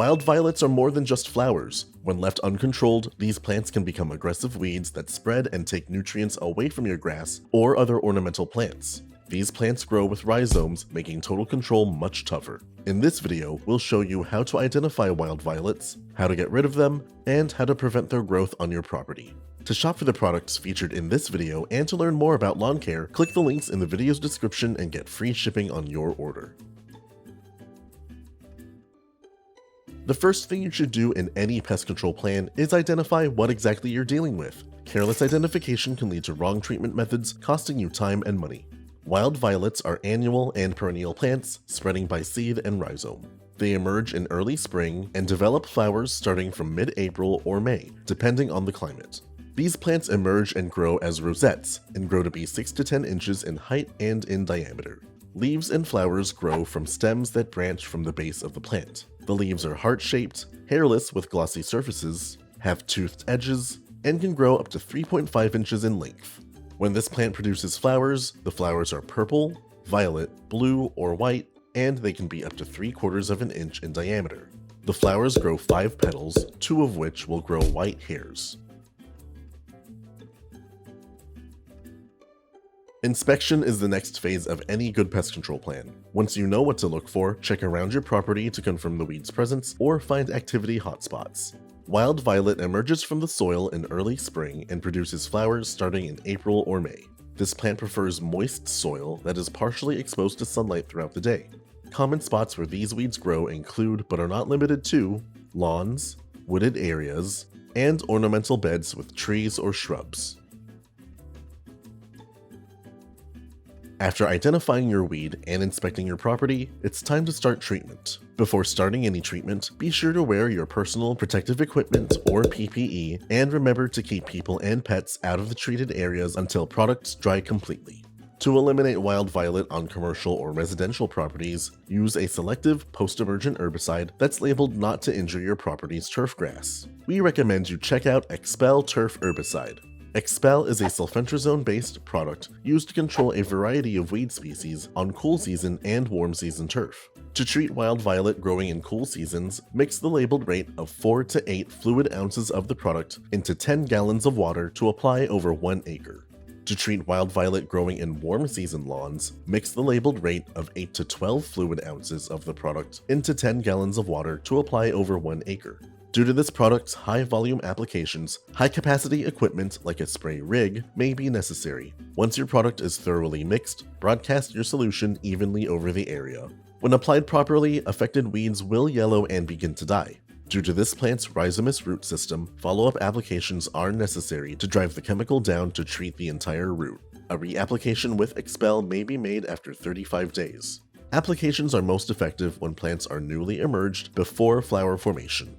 Wild violets are more than just flowers. When left uncontrolled, these plants can become aggressive weeds that spread and take nutrients away from your grass or other ornamental plants. These plants grow with rhizomes, making total control much tougher. In this video, we'll show you how to identify wild violets, how to get rid of them, and how to prevent their growth on your property. To shop for the products featured in this video and to learn more about lawn care, click the links in the video's description and get free shipping on your order. The first thing you should do in any pest control plan is identify what exactly you're dealing with. Careless identification can lead to wrong treatment methods, costing you time and money. Wild violets are annual and perennial plants, spreading by seed and rhizome. They emerge in early spring and develop flowers starting from mid-April or May, depending on the climate. These plants emerge and grow as rosettes and grow to be 6 to 10 inches in height and in diameter. Leaves and flowers grow from stems that branch from the base of the plant. The leaves are heart-shaped, hairless with glossy surfaces, have toothed edges, and can grow up to 3.5 inches in length. When this plant produces flowers, the flowers are purple, violet, blue, or white, and they can be up to 3/4 of an inch in diameter. The flowers grow 5 petals, 2 of which will grow white hairs. Inspection is the next phase of any good pest control plan. Once you know what to look for, check around your property to confirm the weed's presence or find activity hotspots. Wild violet emerges from the soil in early spring and produces flowers starting in April or May. This plant prefers moist soil that is partially exposed to sunlight throughout the day. Common spots where these weeds grow include, but are not limited to, lawns, wooded areas, and ornamental beds with trees or shrubs. After identifying your weed and inspecting your property, it's time to start treatment. Before starting any treatment, be sure to wear your personal protective equipment or PPE, and remember to keep people and pets out of the treated areas until products dry completely. To eliminate wild violet on commercial or residential properties, use a selective post-emergent herbicide that's labeled not to injure your property's turf grass. We recommend you check out Expel turf herbicide. Expel is a sulfentrazone-based product used to control a variety of weed species on cool season and warm season turf. To treat wild violet growing in cool seasons, mix the labeled rate of 4 to 8 fluid ounces of the product into 10 gallons of water to apply over 1 acre. To treat wild violet growing in warm season lawns, mix the labeled rate of 8 to 12 fluid ounces of the product into 10 gallons of water to apply over 1 acre. Due to this product's high volume applications, high capacity equipment like a spray rig may be necessary. Once your product is thoroughly mixed, broadcast your solution evenly over the area. When applied properly, affected weeds will yellow and begin to die. Due to this plant's rhizomous root system, follow-up applications are necessary to drive the chemical down to treat the entire root. A reapplication with Expel may be made after 35 days. Applications are most effective when plants are newly emerged before flower formation.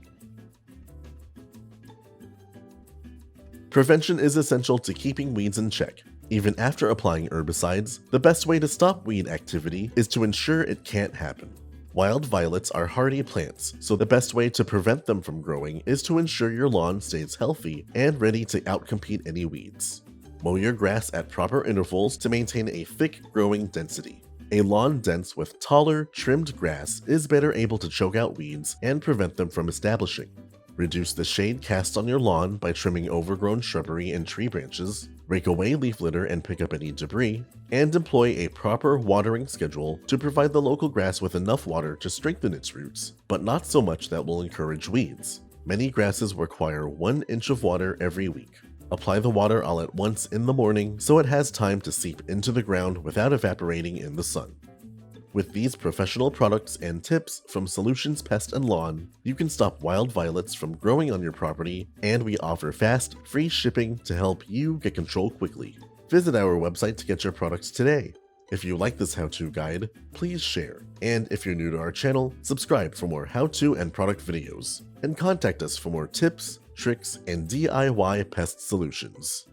Prevention is essential to keeping weeds in check. Even after applying herbicides, the best way to stop weed activity is to ensure it can't happen. Wild violets are hardy plants, so the best way to prevent them from growing is to ensure your lawn stays healthy and ready to outcompete any weeds. Mow your grass at proper intervals to maintain a thick growing density. A lawn dense with taller, trimmed grass is better able to choke out weeds and prevent them from establishing. Reduce the shade cast on your lawn by trimming overgrown shrubbery and tree branches, rake away leaf litter and pick up any debris, and employ a proper watering schedule to provide the local grass with enough water to strengthen its roots, but not so much that will encourage weeds. Many grasses require 1 inch of water every week. Apply the water all at once in the morning so it has time to seep into the ground without evaporating in the sun. With these professional products and tips from Solutions Pest and Lawn, you can stop wild violets from growing on your property, and we offer fast, free shipping to help you get control quickly. Visit our website to get your products today. If you like this how-to guide, please share. And if you're new to our channel, subscribe for more how-to and product videos. And contact us for more tips, tricks, and DIY pest solutions.